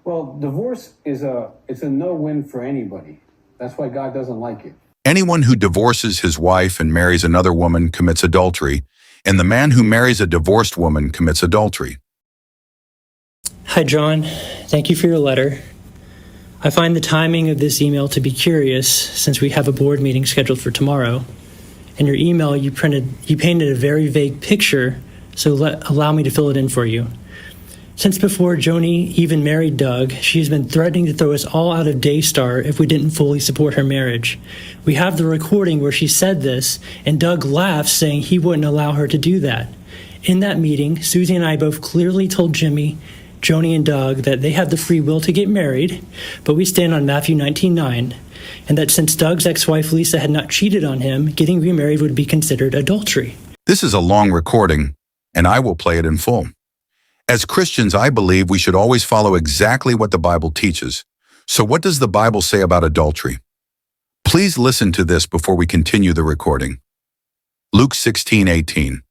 Well, divorce it's a no-win for anybody. That's why God doesn't like it. Anyone who divorces his wife and marries another woman commits adultery, and the man who marries a divorced woman commits adultery. Hi, John. Thank you for your letter. I find the timing of this email to be curious since we have a board meeting scheduled for tomorrow. In your email, you painted a very vague picture, so allow me to fill it in for you. Since before Joni even married Doug, she's been threatening to throw us all out of Daystar if we didn't fully support her marriage. We have the recording where she said this, and Doug laughed, saying he wouldn't allow her to do that. In that meeting, Susie and I both clearly told Joni and Doug that they have the free will to get married, but we stand on Matthew 19:9, and that since Doug's ex-wife Lisa had not cheated on him, getting remarried would be considered adultery. This is a long recording, and I will play it in full. As Christians, I believe we should always follow exactly what the Bible teaches. So what does the Bible say about adultery? Please listen to this before we continue the recording. Luke 16:18.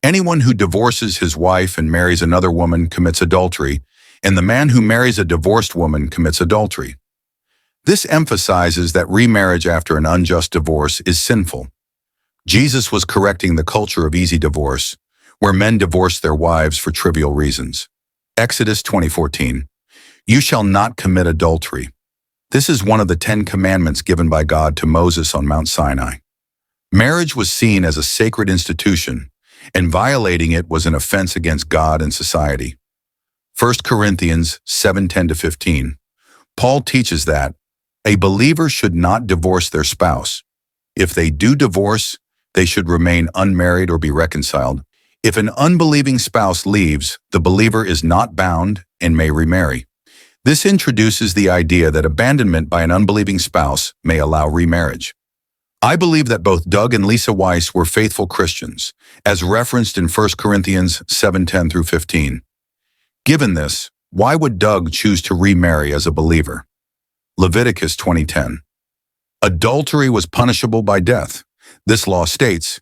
Anyone who divorces his wife and marries another woman commits adultery, and the man who marries a divorced woman commits adultery. This emphasizes that remarriage after an unjust divorce is sinful. Jesus was correcting the culture of easy divorce, where men divorced their wives for trivial reasons. Exodus 20:14. You shall not commit adultery. This is one of the 10 commandments given by God to Moses on Mount Sinai. Marriage was seen as a sacred institution, and violating it was an offense against God and society. 1 Corinthians 7:10-15. Paul teaches that a believer should not divorce their spouse. If they do divorce, they should remain unmarried or be reconciled. If an unbelieving spouse leaves, the believer is not bound and may remarry. This introduces the idea that abandonment by an unbelieving spouse may allow remarriage. I believe that both Doug and Lisa Weiss were faithful Christians, as referenced in 1 Corinthians 7:10-15. Given this, why would Doug choose to remarry as a believer? Leviticus 20:10. Adultery was punishable by death. This law states,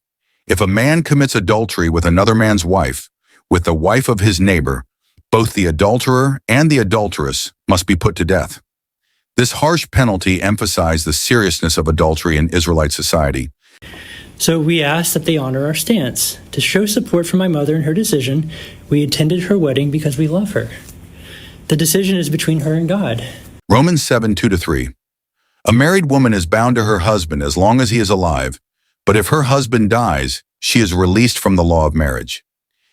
if a man commits adultery with another man's wife, with the wife of his neighbor, both the adulterer and the adulteress must be put to death. This harsh penalty emphasized the seriousness of adultery in Israelite society. So we asked that they honor our stance. To show support for my mother in her decision, we attended her wedding because we love her. The decision is between her and God. Romans 7:2-3. A married woman is bound to her husband as long as he is alive, but if her husband dies, she is released from the law of marriage.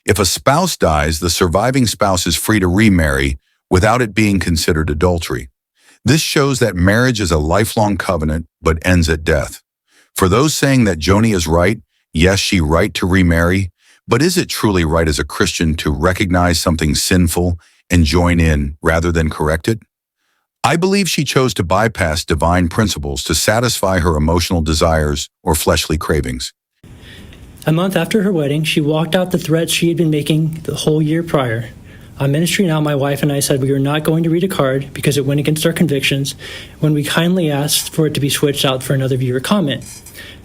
If a spouse dies, the surviving spouse is free to remarry without it being considered adultery. This shows that marriage is a lifelong covenant, but ends at death. For those saying that Joni is right, yes, she's right to remarry, but is it truly right as a Christian to recognize something sinful and join in rather than correct it? I believe she chose to bypass divine principles to satisfy her emotional desires or fleshly cravings. A month after her wedding, she walked out the threats she had been making the whole year prior. On Ministry Now, my wife and I said we were not going to read a card because it went against our convictions when we kindly asked for it to be switched out for another viewer comment.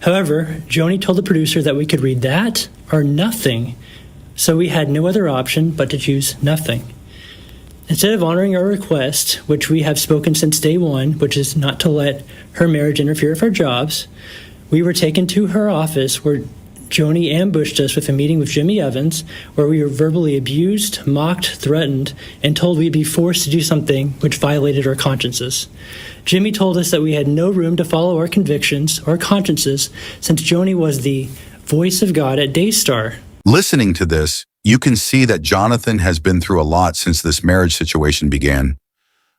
However, Joni told the producer that we could read that or nothing, so we had no other option but to choose nothing. Instead of honoring our request, which we have spoken since day one, which is not to let her marriage interfere with our jobs, we were taken to her office where Joni ambushed us with a meeting with Jimmy Evans, where we were verbally abused, mocked, threatened, and told we'd be forced to do something which violated our consciences. Jimmy told us that we had no room to follow our convictions or consciences since Joni was the voice of God at Daystar. Listening to this, you can see that Jonathan has been through a lot since this marriage situation began.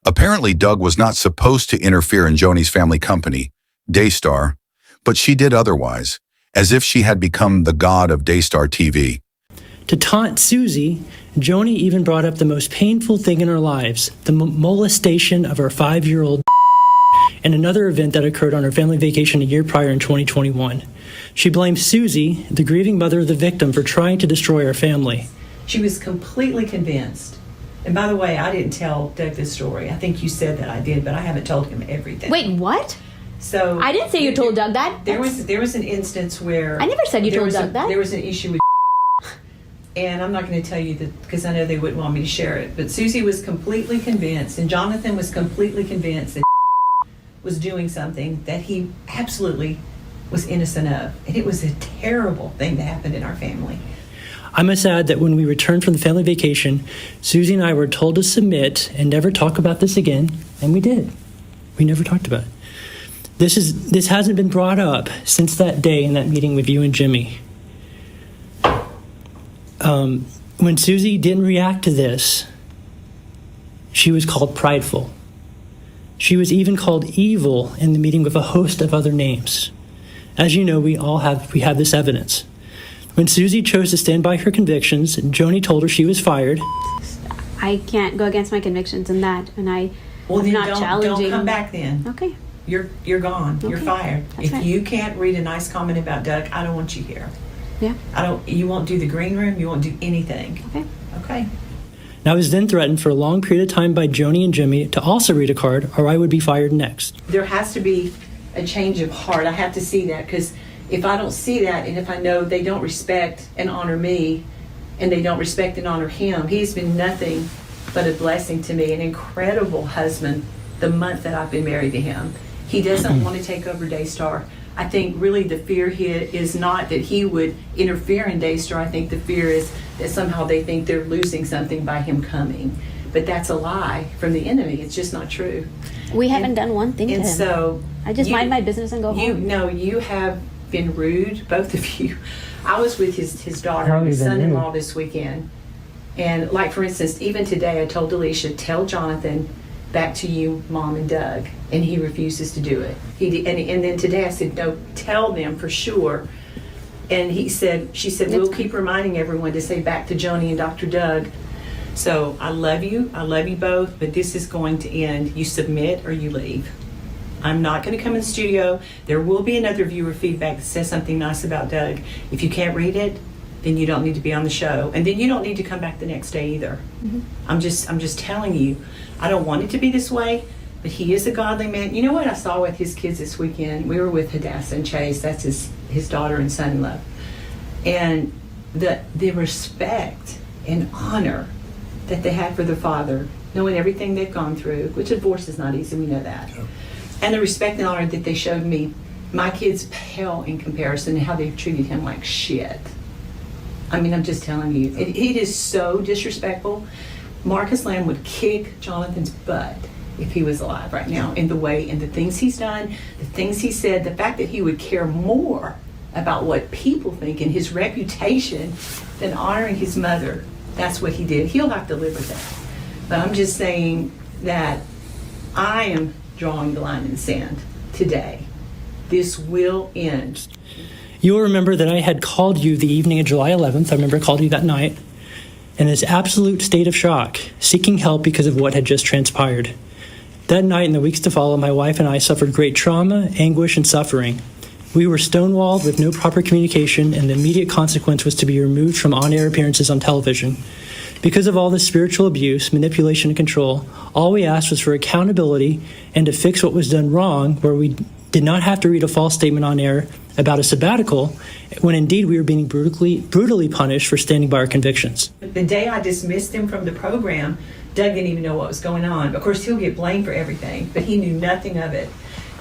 Apparently, Doug was not supposed to interfere in Joni's family company, Daystar, but she did otherwise, as if she had become the god of Daystar TV. To taunt Susie, Joni even brought up the most painful thing in our lives, the molestation of our 5-year-old and another event that occurred on our family vacation a year prior in 2021. She blamed Susie, the grieving mother of the victim, for trying to destroy our family. She was completely convinced. And by the way, I didn't tell Doug this story. I think you said that I did, but I haven't told him everything. Wait, what? So I didn't say you told Doug that. There was an instance where I never said you told Doug that. There was an issue with And I'm not going to tell you that because I know they wouldn't want me to share it, but Susie was completely convinced, and Jonathan was completely convinced that was doing something that he absolutely was innocent of. And it was a terrible thing that happened in our family. I must add that when we returned from the family vacation, Susie and I were told to submit and never talk about this again, and we did. We never talked about it. This hasn't been brought up since that day in that meeting with you and Jimmy. When Susie didn't react to this, she was called prideful. She was even called evil in the meeting with a host of other names. As you know, we have this evidence. When Susie chose to stand by her convictions, Joni told her she was fired. I can't go against my convictions in that, and I'm not challenging. Don't come back then. Okay. You're gone. Okay. You're fired. If you can't read a nice comment about Doug, I don't want you here. Yeah. You won't do the green room. You won't do anything. Okay. And I was then threatened for a long period of time by Joni and Jimmy to also read a card, or I would be fired next. There has to be a change of heart. I have to see that, because if I don't see that, and if I know they don't respect and honor me, and they don't respect and honor him, he's been nothing but a blessing to me, an incredible husband the month that I've been married to him. He doesn't want to take over Daystar. I think really the fear here is not that he would interfere in Daystar. I think the fear is that somehow they think they're losing something by him coming. But that's a lie from the enemy. It's just not true. We haven't done one thing to him. And so I just mind my business and go home. No, you have been rude, both of you. I was with his daughter and his son-in-law this weekend. And like, for instance, even today I told Alicia, tell Jonathan back to you, Mom and Doug. And he refuses to do it. And then today I said, no, tell them for sure. And she said, we'll keep reminding everyone to say back to Joni and Dr. Doug. So I love you both, but this is going to end. You submit or you leave. I'm not going to come in the studio. There will be another viewer feedback that says something nice about Doug. If you can't read it, then you don't need to be on the show. And then you don't need to come back the next day either. Mm-hmm. I'm just telling you, I don't want it to be this way, but he is a godly man. You know what I saw with his kids this weekend? We were with Hadassah and Chase. That's his daughter and son-in-law. And the respect and honor that they had for their father, knowing everything they've gone through, which divorce is not easy, we know that. Yep. And the respect and honor that they showed me, my kids pale in comparison to how they've treated him like shit. I mean, I'm just telling you, it is so disrespectful. Marcus Lamb would kick Jonathan's butt if he was alive right now, in the way and the things he's done, the things he said, the fact that he would care more about what people think and his reputation than honoring his mother. That's what he did. He'll have to live with that. But I'm just saying that I am drawing the line in the sand today. This will end. You'll remember that I had called you the evening of July 11th. I remember I called you that night in this absolute state of shock, seeking help because of what had just transpired. That night and the weeks to follow, my wife and I suffered great trauma, anguish, and suffering. We were stonewalled with no proper communication, and the immediate consequence was to be removed from on-air appearances on television. Because of all this spiritual abuse, manipulation, and control, all we asked was for accountability and to fix what was done wrong, where we did not have to read a false statement on air about a sabbatical, when indeed we were being brutally punished for standing by our convictions. The day I dismissed him from the program, Doug didn't even know what was going on. Of course, he'll get blamed for everything, but he knew nothing of it.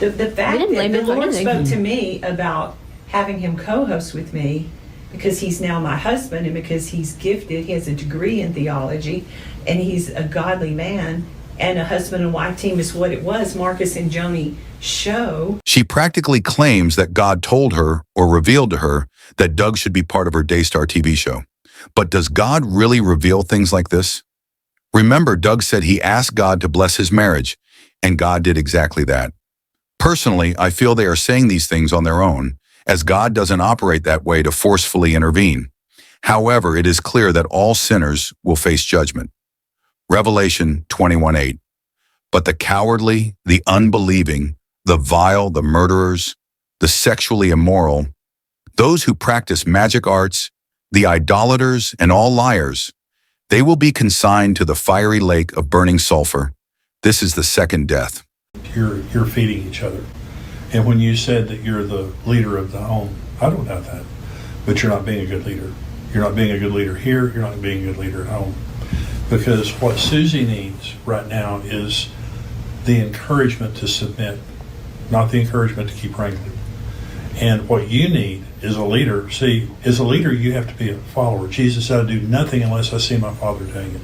The fact that the Lord spoke to me about having him co-host with me, because he's now my husband and because he's gifted, he has a degree in theology, and he's a godly man, and a husband and wife team is what it was, Marcus and Joni show. She practically claims that God told her or revealed to her that Doug should be part of her Daystar TV show. But does God really reveal things like this? Remember, Doug said he asked God to bless his marriage, and God did exactly that. Personally, I feel they are saying these things on their own, as God doesn't operate that way to forcefully intervene. However, it is clear that all sinners will face judgment. Revelation 21:8. But the cowardly, the unbelieving, the vile, the murderers, the sexually immoral, those who practice magic arts, the idolaters, and all liars, they will be consigned to the fiery lake of burning sulfur. This is the second death. You're feeding each other. And when you said that you're the leader of the home, I don't doubt that, but you're not being a good leader. You're not being a good leader here. You're not being a good leader at home. Because what Susie needs right now is the encouragement to submit, not the encouragement to keep wrangling. And what you need is a leader. See, as a leader, you have to be a follower. Jesus said, I do nothing unless I see my Father doing it.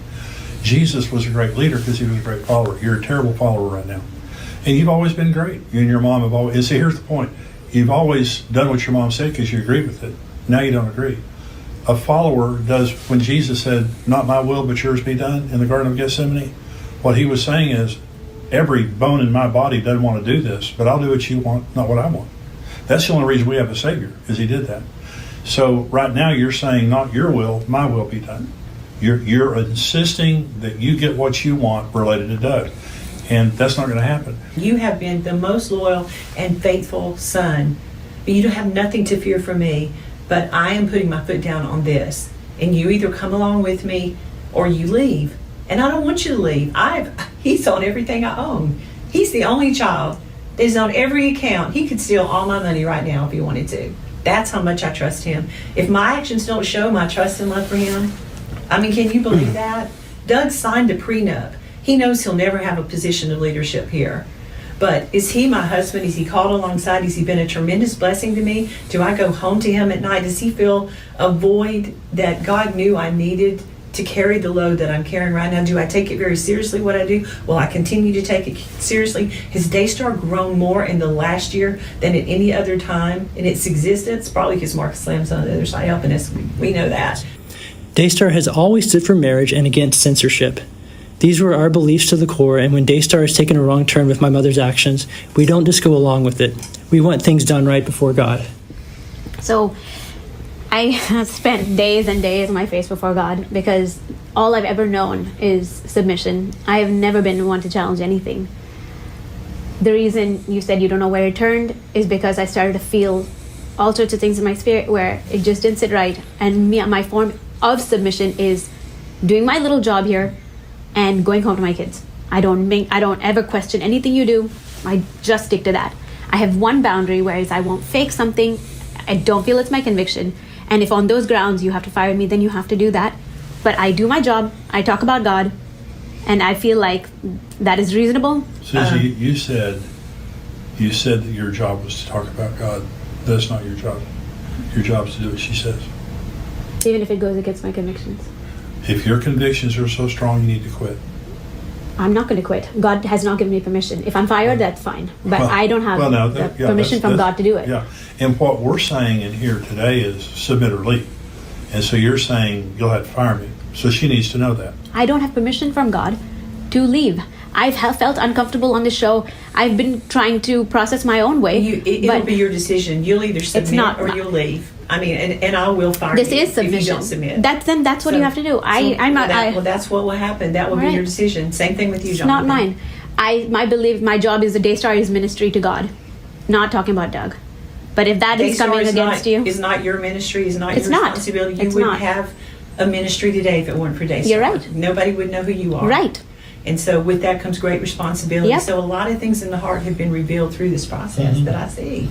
Jesus was a great leader because he was a great follower. You're a terrible follower right now. And you've always been great. You and your mom have always, and see, here's the point. You've always done what your mom said because you agreed with it. Now you don't agree. A follower does, when Jesus said, not my will, but yours be done in the Garden of Gethsemane, what he was saying is, every bone in my body doesn't want to do this, but I'll do what you want, not what I want. That's the only reason we have a Savior, is he did that. So right now you're saying, not your will, my will be done. You're insisting that you get what you want related to Doug. And that's not going to happen. You have been the most loyal and faithful son. But you don't have nothing to fear from me. But I am putting my foot down on this. And you either come along with me or you leave. And I don't want you to leave. He's on everything I own. He's the only child that is on every account. He could steal all my money right now if he wanted to. That's how much I trust him. If my actions don't show my trust and love for him, I mean, can you believe that? Doug signed a prenup. He knows he'll never have a position of leadership here. But is he my husband? Is he called alongside? Has he been a tremendous blessing to me? Do I go home to him at night? Does he fill a void that God knew I needed to carry the load that I'm carrying right now? Do I take it very seriously, what I do? Will I continue to take it seriously? Has Daystar grown more in the last year than at any other time in its existence? Probably because Marcus Slam's on the other side helping us. We know that. Daystar has always stood for marriage and against censorship. These were our beliefs to the core, and when Daystar has taken a wrong turn with my mother's actions, we don't just go along with it. We want things done right before God. So I have spent days and days on my face before God because all I've ever known is submission. I have never been one to challenge anything. The reason you said you don't know where it turned is because I started to feel all sorts of things in my spirit where it just didn't sit right. And my form of submission is doing my little job here and going home to my kids. I don't ever question anything you do. I just stick to that. I have one boundary, whereas I won't fake something. I don't feel it's my conviction. And if on those grounds you have to fire me, then you have to do that. But I do my job. I talk about God. And I feel like that is reasonable. Susie, you said that your job was to talk about God. That's not your job. Your job is to do what she says. Even if it goes against my convictions. If your convictions are so strong, you need to quit. I'm not going to quit. God has not given me permission. If I'm fired, that's fine. But I don't have permission from God to do it. Yeah. And what we're saying in here today is submit or leave. And so you're saying you'll have to fire me. So she needs to know that. I don't have permission from God to leave. I've felt uncomfortable on the show. I've been trying to process my own way. It'll be your decision. You'll either submit or you'll leave. I mean, and I will fire you is submission. if you don't submit. That's what you have to do. That's what will happen. That will be your decision. Same thing with you, Jonathan. Not mine. My job is the Daystar is ministry to God, not talking about Doug. But if that is coming against you, is not your ministry, is not your responsibility. You wouldn't have a ministry today if it weren't for Daystar. You're right. Nobody would know who you are. Right. And so with that comes great responsibility. Yep. So a lot of things in the heart have been revealed through this process that I see.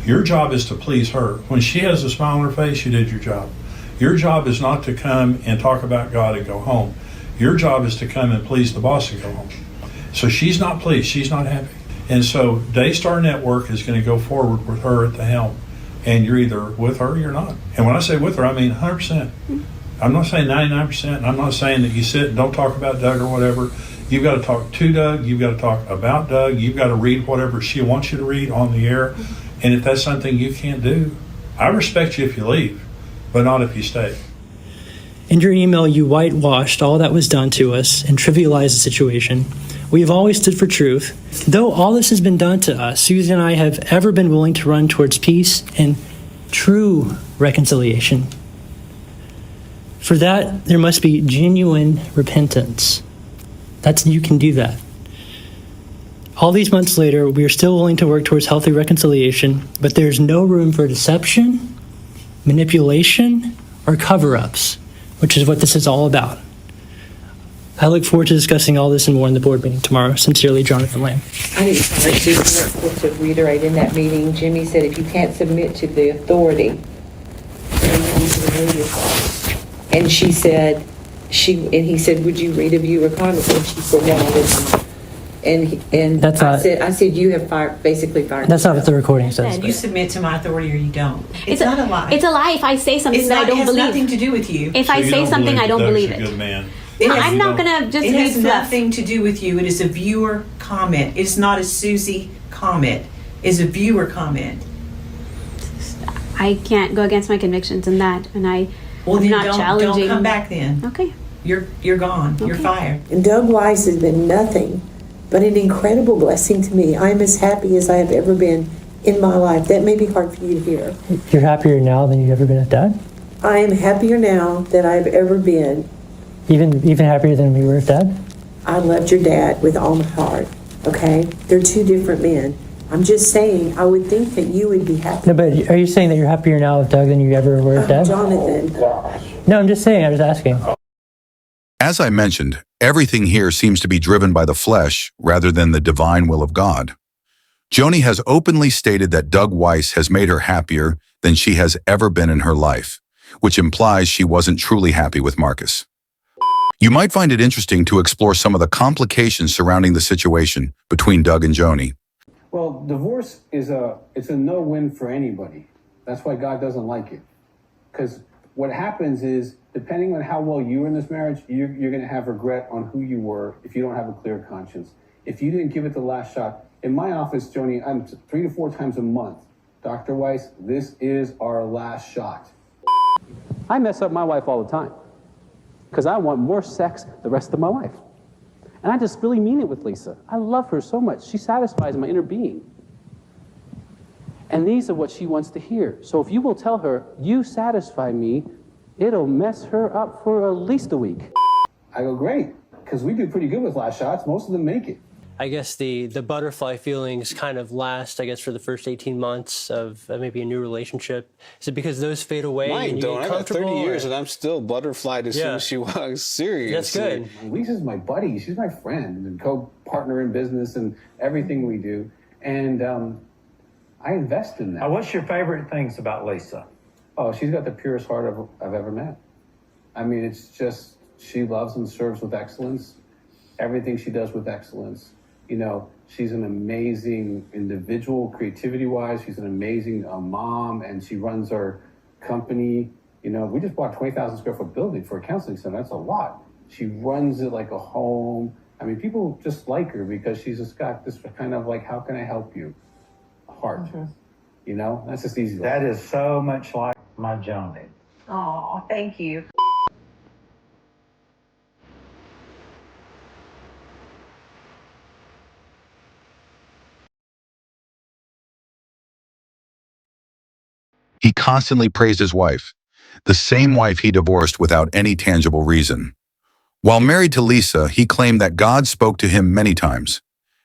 Your job is to please her. When she has a smile on her face, you did your job. Your job is not to come and talk about God and go home. Your job is to come and please the boss and go home. So she's not pleased. She's not happy. And so Daystar Network is going to go forward with her at the helm. And you're either with her or you're not. And when I say with her, I mean 100%. I'm not saying 99%. I'm not saying that you sit and don't talk about Doug or whatever. You've got to talk to Doug. You've got to talk about Doug. You've got to read whatever she wants you to read on the air. And if that's something you can't do, I respect you if you leave, but not if you stay. In your email, you whitewashed all that was done to us and trivialized the situation. We have always stood for truth. Though all this has been done to us, Susan and I have ever been willing to run towards peace and true reconciliation. For that, there must be genuine repentance. You can do that. All these months later, we are still willing to work towards healthy reconciliation, but there's no room for deception, manipulation, or cover-ups, which is what this is all about. I look forward to discussing all this and more in the board meeting tomorrow. Sincerely, Jonathan Lamb. I need to reiterate in that meeting, Jimmy said if you can't submit to the authority, you need to remove yourself. And she said, he said, would you read a viewer comment? And she said, no, I didn't. And That's I not- said, you have basically fired. That's not what the recording says. You submit to my authority or you don't. It's not a lie. It's a lie if I say something that I don't It has believe. nothing to do with you. If I say something, I don't believe Doug's a good it. man. No, I'm not gonna just It has read fluff. nothing to do with you. It is a viewer comment. It's not a Susie comment. It's a viewer comment. I can't go against my convictions in that, and I'm Well, then not challenging. don't come back then. Okay. You're gone. You're Okay. fired. And Doug Weiss has been nothing but an incredible blessing to me. I'm as happy as I have ever been in my life. That may be hard for you to hear. You're happier now than you've ever been with Dad? I am happier now than I've ever been. Even happier than we were with Dad? I loved your dad with all my heart, okay? They're two different men. I'm just saying, I would think that you would be happy. No, but are you saying that you're happier now with Doug than you ever were with Dad? Jonathan, No, I'm just saying. I'm just asking. As I mentioned, everything here seems to be driven by the flesh rather than the divine will of God. Joni has openly stated that Doug Weiss has made her happier than she has ever been in her life, which implies she wasn't truly happy with Marcus. You might find it interesting to explore some of the complications surrounding the situation between Doug and Joni. Well, divorce is it's a no-win for anybody. That's why God doesn't like it. Because what happens is, depending on how well you were in this marriage, you're going to have regret on who you were if you don't have a clear conscience. If you didn't give it the last shot. In my office, Joni, I'm 3 to 4 times a month. Dr. Weiss, this is our last shot. I mess up my wife all the time because I want more sex the rest of my life. And I just really mean it with Lisa. I love her so much. She satisfies my inner being. And these are what she wants to hear. So if you will tell her, you satisfy me, it'll mess her up for at least a week. I go, great, because we do pretty good with last shots. Most of them make it. I guess the butterfly feelings kind of last, I guess, for the first 18 months of maybe a new relationship. Is it because those fade away and Mine you don't. get I got comfortable? 30 years or- and I'm still butterflied as soon Yeah. as she walks. Seriously. That's good. Lisa's my buddy. She's my friend and co-partner in business and everything we do. And I invest in that. What's your favorite things about Lisa? Oh, she's got the purest heart I've ever met. I mean, it's just, she loves and serves with excellence. Everything she does with excellence. You know, she's an amazing individual, creativity-wise. She's an amazing mom, and she runs our company. You know, we just bought a 20,000 square foot building for a counseling center. That's a lot. She runs it like a home. I mean, people just like her because she's just got this kind of like, how can I help you? Heart. You know, that's just easy. That is so much like my Joni. Oh, thank you. He constantly praised his wife, the same wife he divorced without any tangible reason. While married to Lisa, he claimed that God spoke to him many times.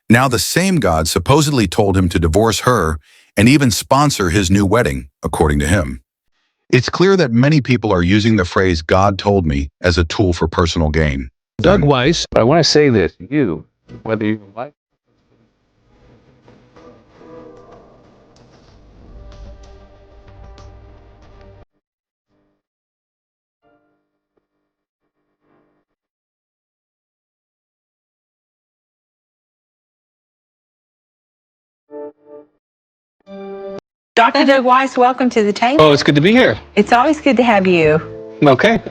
Now the same God supposedly told him to divorce her and even sponsor his new wedding, according to him. It's clear that many people are using the phrase "God told me" as a tool for personal gain. Doug Weiss, I want to say this, you, whether you like Dr. Doug Weiss, welcome to the table. Oh, it's good to be here. It's always good to have you. Okay.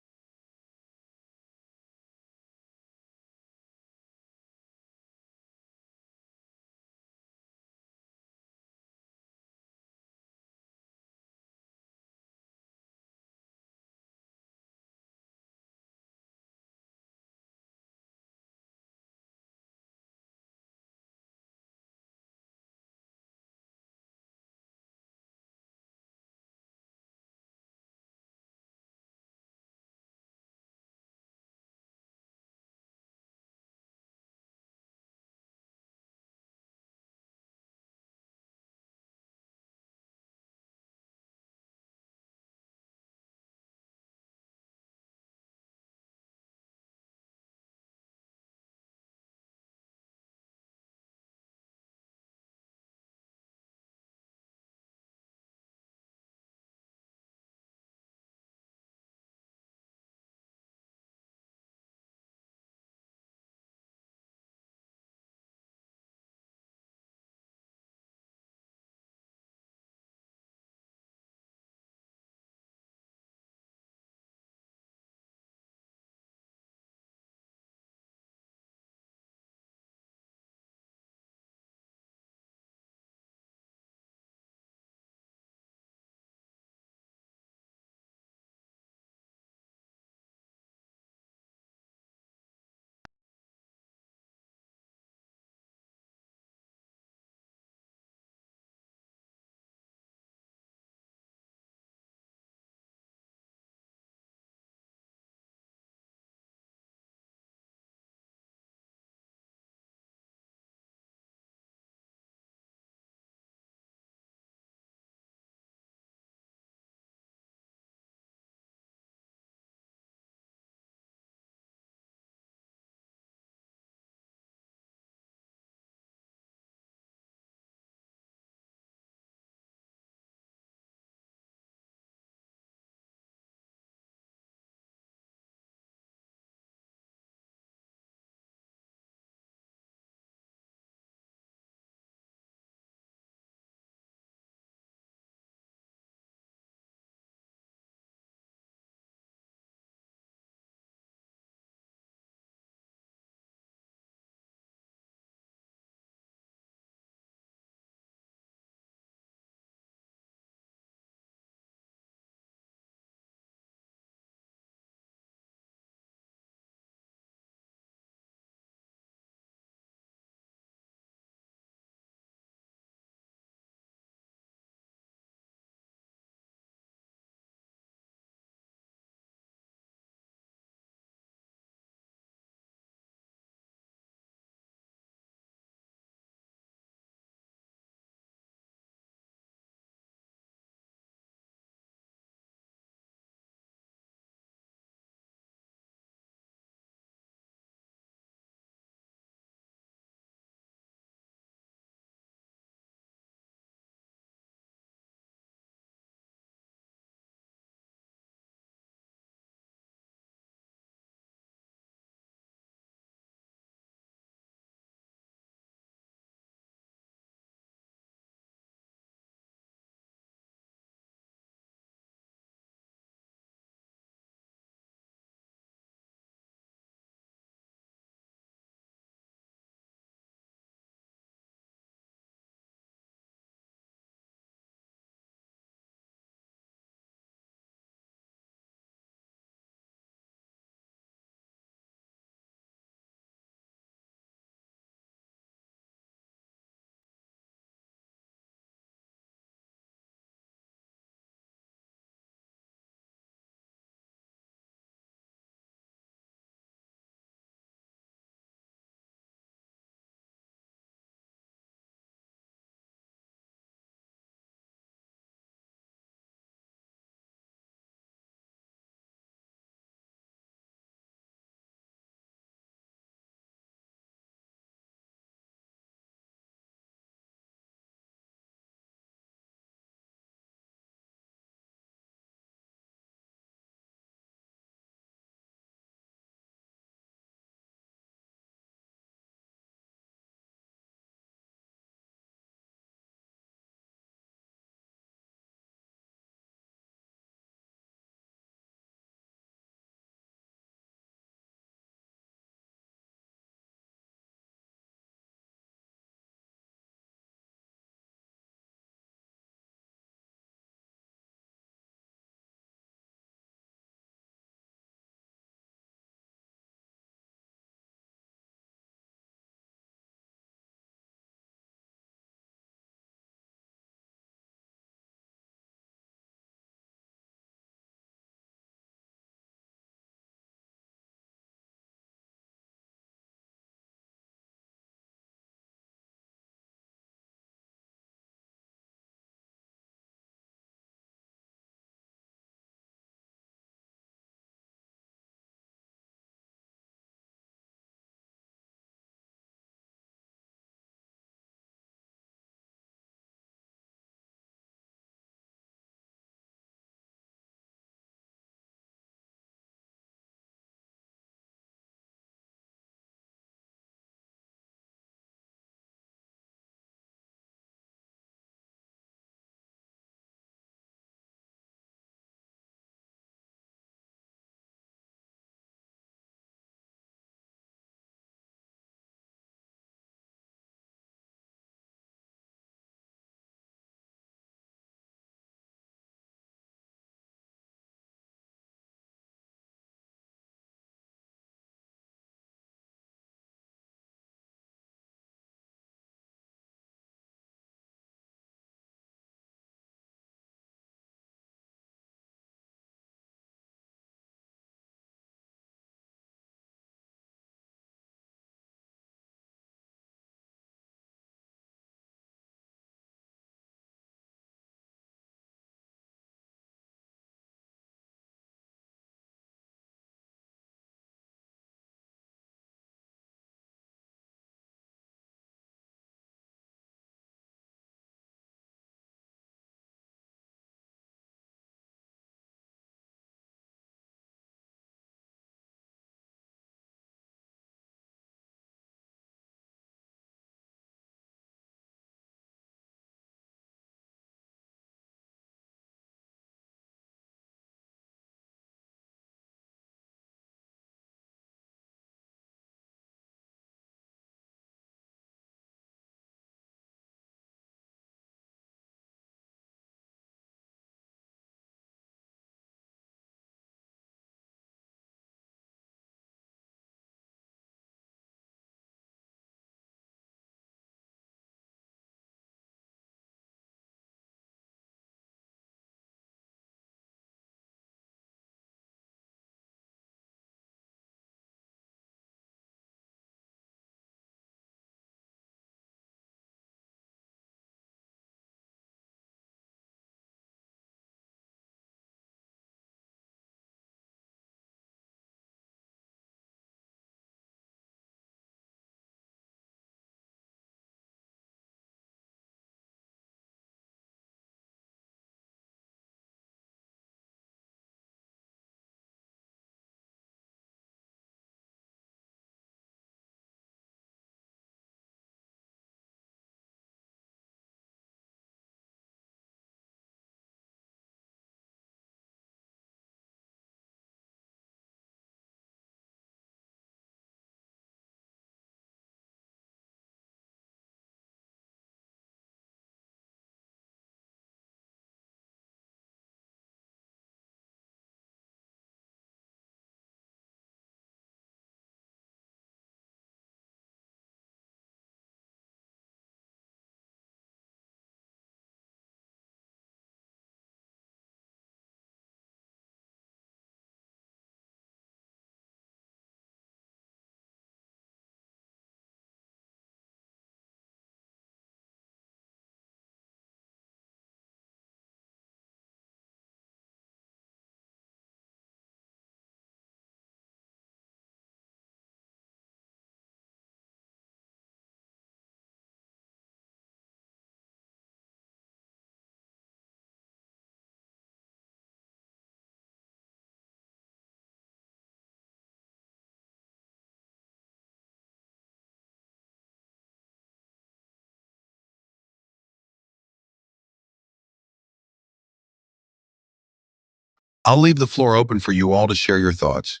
I'll leave the floor open for you all to share your thoughts.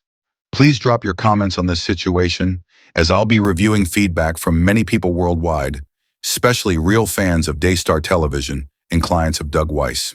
Please drop your comments on this situation, as I'll be reviewing feedback from many people worldwide, especially real fans of Daystar television and clients of Doug Weiss.